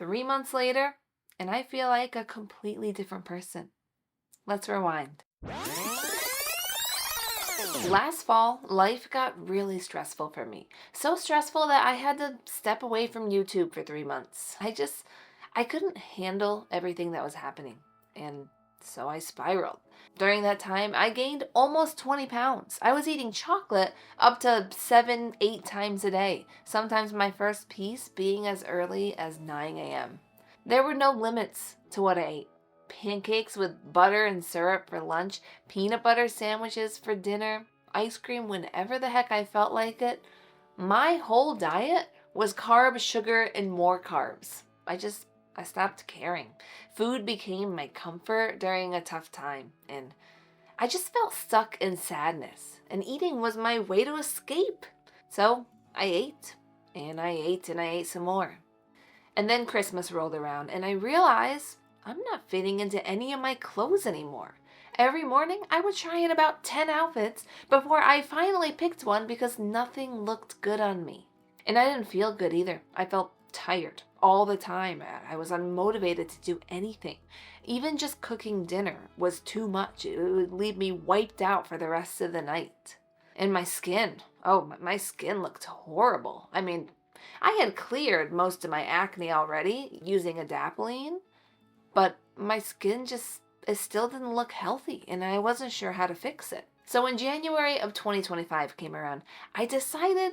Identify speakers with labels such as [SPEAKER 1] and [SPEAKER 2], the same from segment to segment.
[SPEAKER 1] 3 months later, and I feel like a completely different person. Let's rewind. Last fall, life got really stressful for me. So stressful that I had to step away from YouTube for 3 months. I couldn't handle everything that was happening. And so I spiraled. During that time, I gained almost 20 pounds. I was eating chocolate up to 7, 8 times a day, sometimes my first piece being as early as 9 a.m. There were no limits to what I ate. Pancakes with butter and syrup for lunch, peanut butter sandwiches for dinner, ice cream whenever the heck I felt like it. My whole diet was carb, sugar, and more carbs. I stopped caring. Food became my comfort during a tough time, and I just felt stuck in sadness, and eating was my way to escape. So I ate, and I ate, and I ate some more. And then Christmas rolled around, and I realized I'm not fitting into any of my clothes anymore. Every morning, I would try in about 10 outfits before I finally picked one because nothing looked good on me. And I didn't feel good either. I felt tired all the time. I was unmotivated to do anything. Even just cooking dinner was too much. It would leave me wiped out for the rest of the night. And my skin, my skin looked horrible. I mean, I had cleared most of my acne already using adapalene, but my skin it still didn't look healthy, and I wasn't sure how to fix it. So when January of 2025 came around, I decided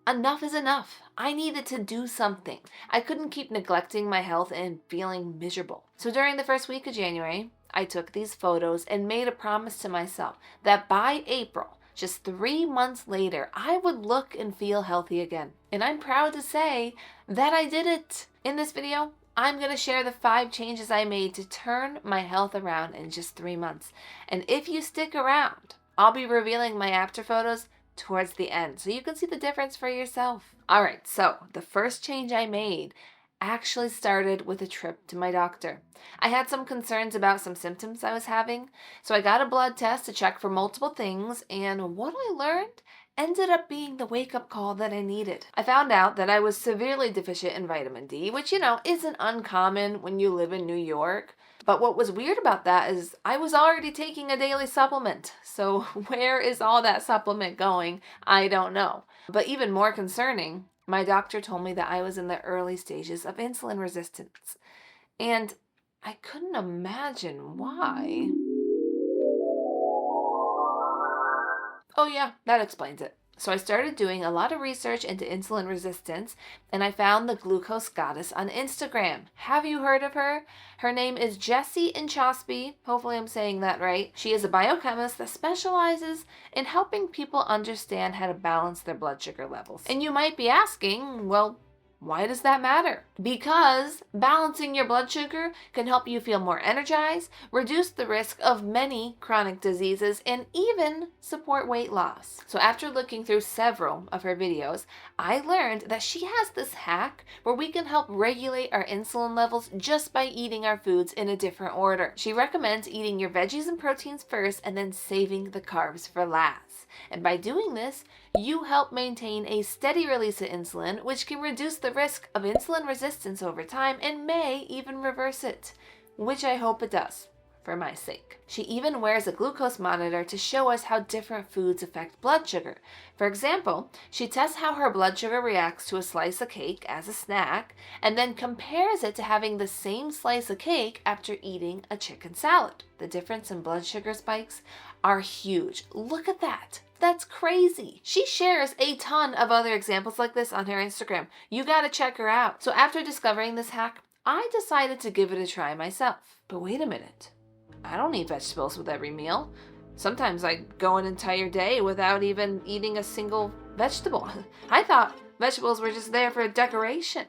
[SPEAKER 1] enough is enough. I needed to do something. I couldn't keep neglecting my health and feeling miserable. So during the first week of January, I took these photos and made a promise to myself that by April, just 3 months later, I would look and feel healthy again. And I'm proud to say that I did it. In this video, I'm going to share the 5 changes I made to turn my health around in just 3 months. And if you stick around, I'll be revealing my after photos towards the end so you can see the difference for yourself. All right, so the first change I made actually started with a trip to my doctor. I had some concerns about some symptoms I was having, so I got a blood test to check for multiple things, and what I learned ended up being the wake-up call that I needed. I found out that I was severely deficient in vitamin D, which, isn't uncommon when you live in New York. But what was weird about that is I was already taking a daily supplement. So where is all that supplement going? I don't know. But even more concerning, my doctor told me that I was in the early stages of insulin resistance. And I couldn't imagine why. Oh yeah, that explains it. So I started doing a lot of research into insulin resistance, and I found the Glucose Goddess on Instagram. Have you heard of her? Her name is Jessie Inchospe. Hopefully I'm saying that right. She is a biochemist that specializes in helping people understand how to balance their blood sugar levels. And you might be asking, well, why does that matter? Because balancing your blood sugar can help you feel more energized, reduce the risk of many chronic diseases, and even support weight loss. So after looking through several of her videos, I learned that she has this hack where we can help regulate our insulin levels just by eating our foods in a different order. She recommends eating your veggies and proteins first and then saving the carbs for last. And by doing this, you help maintain a steady release of insulin, which can reduce the risk of insulin resistance over time and may even reverse it, which I hope it does, for my sake. She even wears a glucose monitor to show us how different foods affect blood sugar. For example, she tests how her blood sugar reacts to a slice of cake as a snack, and then compares it to having the same slice of cake after eating a chicken salad. The difference in blood sugar spikes are huge. Look at that. That's crazy. She shares a ton of other examples like this on her Instagram. You gotta check her out. So after discovering this hack, I decided to give it a try myself. But wait a minute. I don't eat vegetables with every meal. Sometimes I go an entire day without even eating a single vegetable. I thought vegetables were just there for decoration.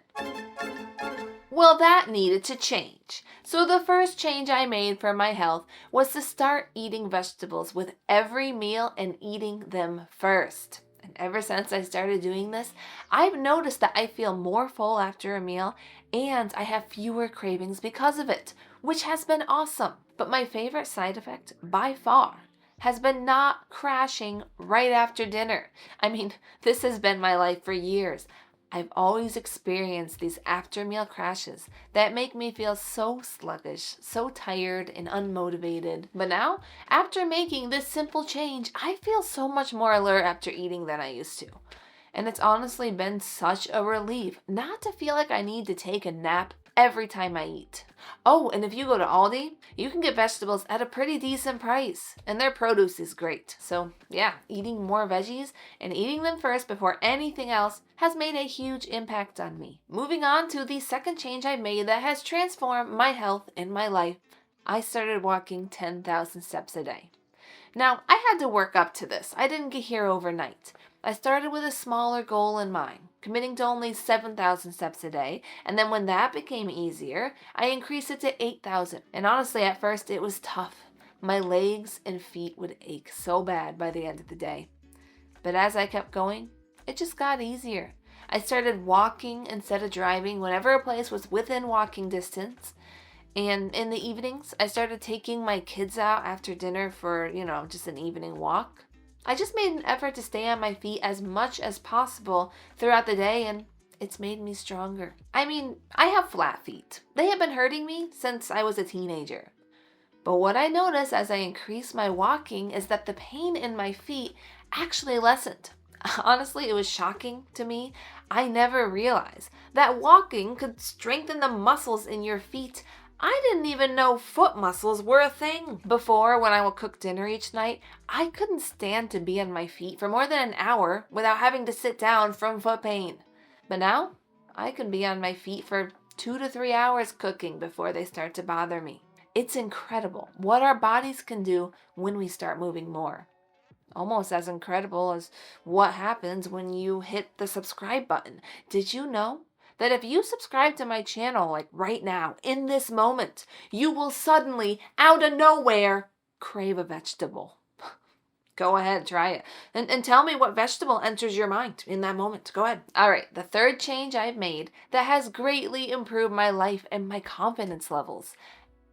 [SPEAKER 1] Well, that needed to change. So the first change I made for my health was to start eating vegetables with every meal and eating them first. And ever since I started doing this, I've noticed that I feel more full after a meal and I have fewer cravings because of it, which has been awesome. But my favorite side effect by far has been not crashing right after dinner. I mean, this has been my life for years. I've always experienced these after meal crashes that make me feel so sluggish, so tired and unmotivated. But now, after making this simple change, I feel so much more alert after eating than I used to. And it's honestly been such a relief not to feel like I need to take a nap every time I eat. Oh, and if you go to Aldi, you can get vegetables at a pretty decent price, and their produce is great. So yeah, eating more veggies and eating them first before anything else has made a huge impact on me. Moving on to the second change I made that has transformed my health and my life, I started walking 10,000 steps a day. Now, I had to work up to this. I didn't get here overnight. I started with a smaller goal in mind, committing to only 7,000 steps a day, and then when that became easier, I increased it to 8,000. And honestly, at first it was tough. My legs and feet would ache so bad by the end of the day. But as I kept going, it just got easier. I started walking instead of driving whenever a place was within walking distance. And in the evenings, I started taking my kids out after dinner for, just an evening walk. I just made an effort to stay on my feet as much as possible throughout the day, and it's made me stronger. I mean, I have flat feet. They have been hurting me since I was a teenager. But what I noticed as I increased my walking is that the pain in my feet actually lessened. Honestly, it was shocking to me. I never realized that walking could strengthen the muscles in your feet. I didn't even know foot muscles were a thing. Before, when I would cook dinner each night, I couldn't stand to be on my feet for more than an hour without having to sit down from foot pain. But now, I can be on my feet for 2 to 3 hours cooking before they start to bother me. It's incredible what our bodies can do when we start moving more. Almost as incredible as what happens when you hit the subscribe button. Did you know that if you subscribe to my channel, like right now, in this moment, you will suddenly, out of nowhere, crave a vegetable? Go ahead, try it. And tell me what vegetable enters your mind in that moment. Go ahead. All right, the third change I've made that has greatly improved my life and my confidence levels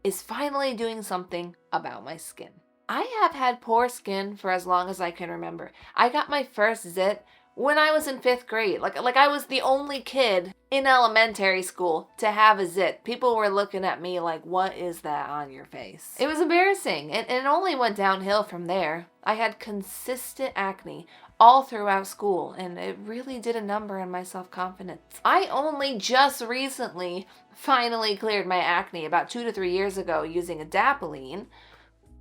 [SPEAKER 1] is finally doing something about my skin. I have had poor skin for as long as I can remember. I got my first zit when I was in 5th grade. Like I was the only kid in elementary school to have a zit. People were looking at me like, what is that on your face? It was embarrassing, and it only went downhill from there. I had consistent acne all throughout school, and it really did a number on my self-confidence. I only just recently finally cleared my acne about 2 to 3 years ago using adapalene.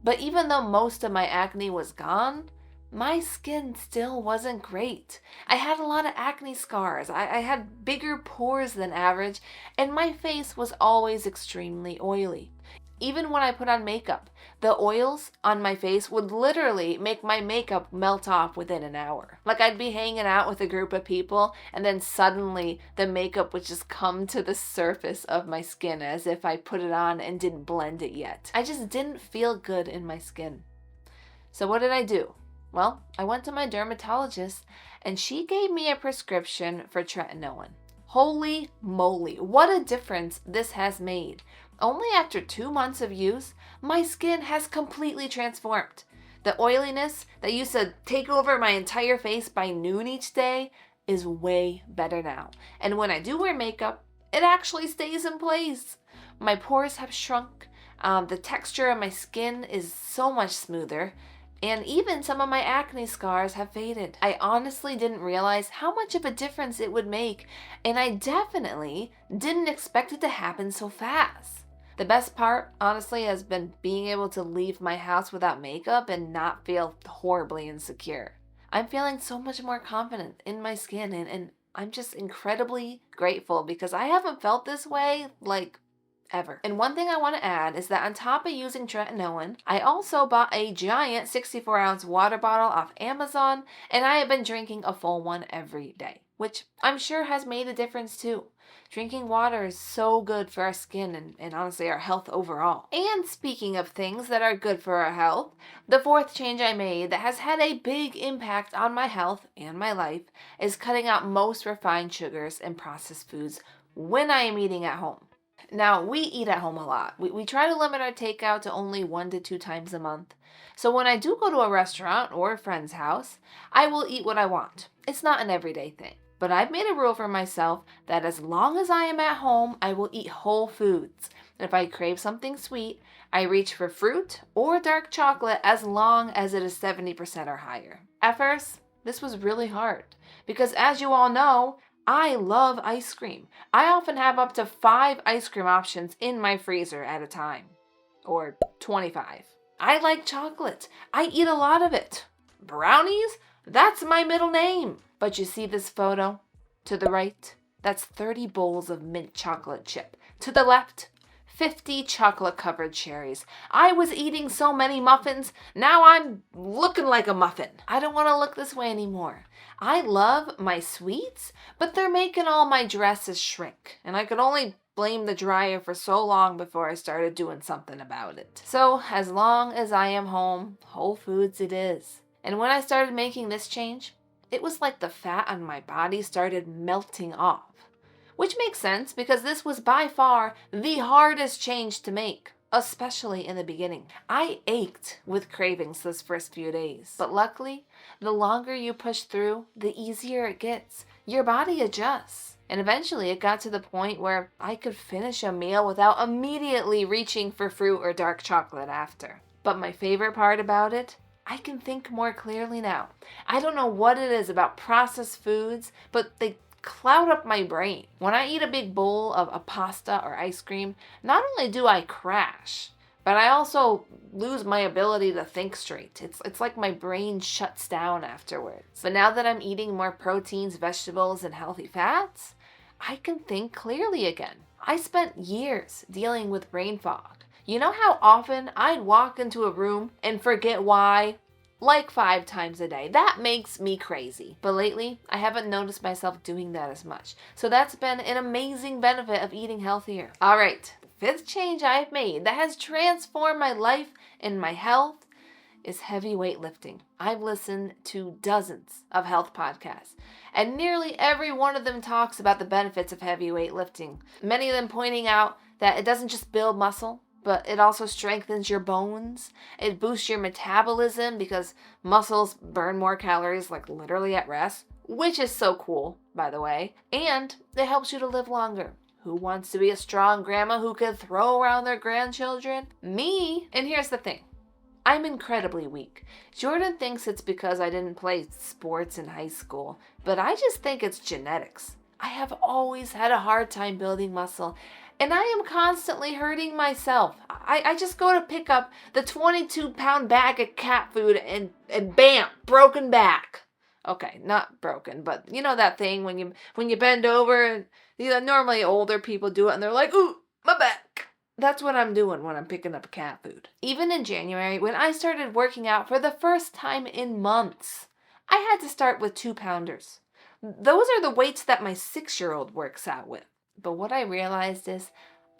[SPEAKER 1] But even though most of my acne was gone, my skin still wasn't great. I had a lot of acne scars. I had bigger pores than average, and my face was always extremely oily. Even when I put on makeup, the oils on my face would literally make my makeup melt off within an hour. Like I'd be hanging out with a group of people, and then suddenly the makeup would just come to the surface of my skin as if I put it on and didn't blend it yet. I just didn't feel good in my skin. So what did I do? Well, I went to my dermatologist, and she gave me a prescription for tretinoin. Holy moly, what a difference this has made. Only after 2 months of use, my skin has completely transformed. The oiliness that used to take over my entire face by noon each day is way better now. And when I do wear makeup, it actually stays in place. My pores have shrunk. The texture of my skin is so much smoother. And even some of my acne scars have faded. I honestly didn't realize how much of a difference it would make, and I definitely didn't expect it to happen so fast. The best part, honestly, has been being able to leave my house without makeup and not feel horribly insecure. I'm feeling so much more confident in my skin, and I'm just incredibly grateful because I haven't felt this way, ever. And one thing I want to add is that on top of using tretinoin, I also bought a giant 64-ounce water bottle off Amazon, and I have been drinking a full one every day, which I'm sure has made a difference too. Drinking water is so good for our skin and honestly our health overall. And speaking of things that are good for our health, the fourth change I made that has had a big impact on my health and my life is cutting out most refined sugars and processed foods when I am eating at home. Now, we eat at home a lot. We try to limit our takeout to only 1 to 2 times a month. So when I do go to a restaurant or a friend's house, I will eat what I want. It's not an everyday thing. But I've made a rule for myself that as long as I am at home, I will eat whole foods. And if I crave something sweet, I reach for fruit or dark chocolate as long as it is 70% or higher. At first, this was really hard because, as you all know, I love ice cream. I often have up to 5 ice cream options in my freezer at a time, or 25. I like chocolate. I eat a lot of it. Brownies? That's my middle name. But you see this photo? To the right, that's 30 bowls of mint chocolate chip. To the left, 50 chocolate-covered cherries. I was eating so many muffins, now I'm looking like a muffin. I don't want to look this way anymore. I love my sweets, but they're making all my dresses shrink, and I could only blame the dryer for so long before I started doing something about it. So as long as I am home, whole foods it is. And when I started making this change, it was like the fat on my body started melting off. Which makes sense because this was by far the hardest change to make, especially in the beginning. I ached with cravings those first few days, but luckily, the longer you push through, the easier it gets. Your body adjusts. And eventually it got to the point where I could finish a meal without immediately reaching for fruit or dark chocolate after. But my favorite part about it, I can think more clearly now. I don't know what it is about processed foods, but they cloud up my brain. When I eat a big bowl of a pasta or ice cream, not only do I crash, but I also lose my ability to think straight. It's like my brain shuts down afterwards. But now that I'm eating more proteins, vegetables, and healthy fats, I can think clearly again. I spent years dealing with brain fog. You know how often I'd walk into a room and forget why? Like 5 times a day. That makes me crazy. But lately, I haven't noticed myself doing that as much. So that's been an amazing benefit of eating healthier. All right, the 5th change I've made that has transformed my life and my health is heavy weightlifting. I've listened to dozens of health podcasts, and nearly every one of them talks about the benefits of heavy weightlifting. Many of them pointing out that it doesn't just build muscle, but it also strengthens your bones. It boosts your metabolism because muscles burn more calories, like literally at rest, which is so cool, by the way. And it helps you to live longer. Who wants to be a strong grandma who can throw around their grandchildren? Me! And here's the thing. I'm incredibly weak. Jordan thinks it's because I didn't play sports in high school, but I just think it's genetics. I have always had a hard time building muscle, and I am constantly hurting myself. I just go to pick up the 22-pound bag of cat food and bam, broken back. Okay, not broken, but you know that thing when you bend over and normally older people do it and they're like, ooh, my back. That's what I'm doing when I'm picking up cat food. Even in January, when I started working out for the first time in months, I had to start with 2-pounders. Those are the weights that my 6-year-old works out with. But what I realized is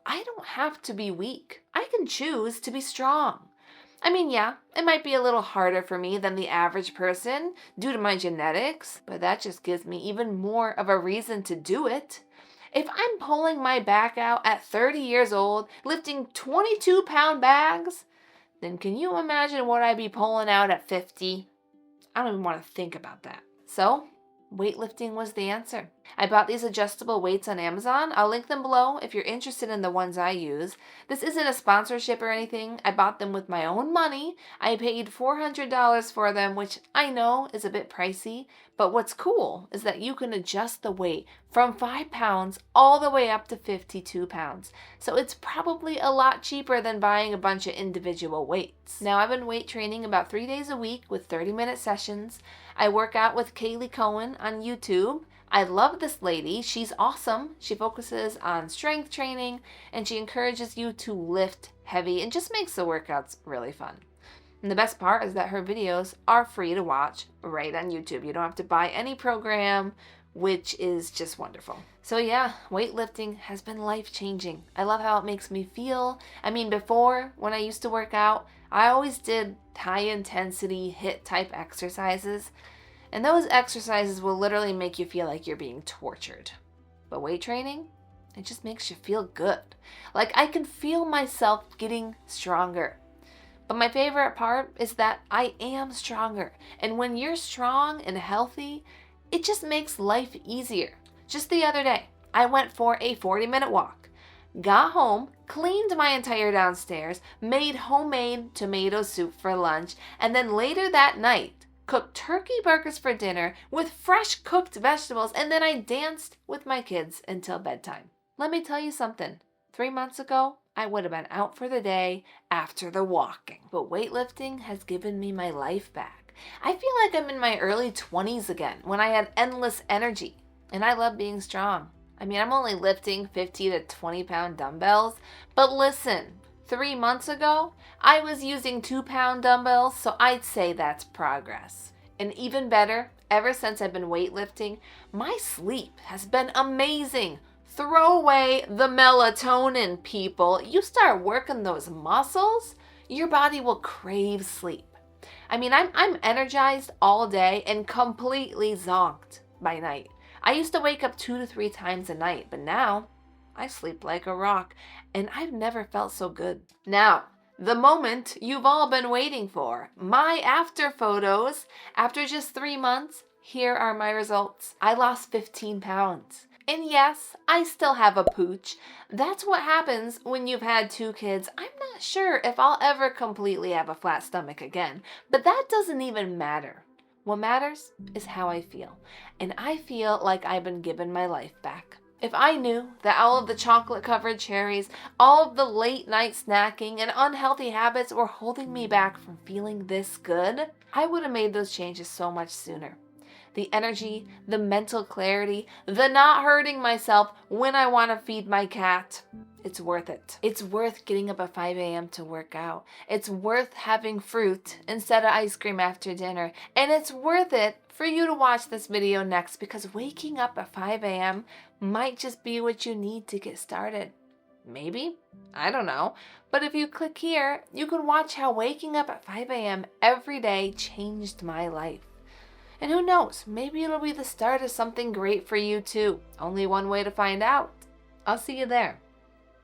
[SPEAKER 1] I don't have to be weak. I can choose to be strong. I mean, yeah, it might be a little harder for me than the average person due to my genetics, but that just gives me even more of a reason to do it. If I'm pulling my back out at 30 years old, lifting 22-pound bags, then can you imagine what I'd be pulling out at 50? I don't even want to think about that. So, weightlifting was the answer. I bought these adjustable weights on Amazon. I'll link them below if you're interested in the ones I use. This isn't a sponsorship or anything. I bought them with my own money. I paid $400 for them, which I know is a bit pricey, but what's cool is that you can adjust the weight from 5 pounds all the way up to 52 pounds. So it's probably a lot cheaper than buying a bunch of individual weights. Now, I've been weight training about 3 days a week with 30-minute sessions. I work out with Kaylee Cohen on YouTube. I love this lady. She's awesome. She focuses on strength training and she encourages you to lift heavy and just makes the workouts really fun. And the best part is that her videos are free to watch right on YouTube. You don't have to buy any program, which is just wonderful. So yeah, weightlifting has been life-changing. I love how it makes me feel. I mean, before, when I used to work out, I always did high-intensity HIIT type exercises. And those exercises will literally make you feel like you're being tortured. But weight training, it just makes you feel good. Like I can feel myself getting stronger. But my favorite part is that I am stronger. And when you're strong and healthy, It just makes life easier. Just the other day, I went for a 40-minute walk, got home, cleaned my entire downstairs, made homemade tomato soup for lunch, and then later that night, cooked turkey burgers for dinner with fresh cooked vegetables, and then I danced with my kids until bedtime. Let me tell you something. 3 months ago, I would have been out for the day after the walking. But weightlifting has given me my life back. I feel like I'm in my early 20s again when I had endless energy. And I love being strong. I mean, I'm only lifting 50 to 20 pound dumbbells. But listen, 3 months ago, I was using 2-pound dumbbells, so I'd say that's progress. And even better, ever since I've been weightlifting, my sleep has been amazing. Throw away the melatonin, people. You start working those muscles, your body will crave sleep. I mean, I'm energized all day and completely zonked by night. I used to wake up 2 to 3 times a night, but now I sleep like a rock, and I've never felt so good. Now, the moment you've all been waiting for, my after photos. After just 3 months, here are my results. I lost 15 pounds. And yes, I still have a pooch. That's what happens when you've had 2 kids. I'm not sure if I'll ever completely have a flat stomach again, but that doesn't even matter. What matters is how I feel. And I feel like I've been given my life back. If I knew that all of the chocolate-covered cherries, all of the late-night snacking, and unhealthy habits were holding me back from feeling this good, I would have made those changes so much sooner. The energy, the mental clarity, the not hurting myself when I want to feed my cat. It's worth it. It's worth getting up at 5 a.m. to work out. It's worth having fruit instead of ice cream after dinner. And it's worth it for you to watch this video next, because waking up at 5 a.m. might just be what you need to get started. Maybe? I don't know. But if you click here, you can watch how waking up at 5 a.m. every day changed my life. And who knows, maybe it'll be the start of something great for you too. Only one way to find out. I'll see you there.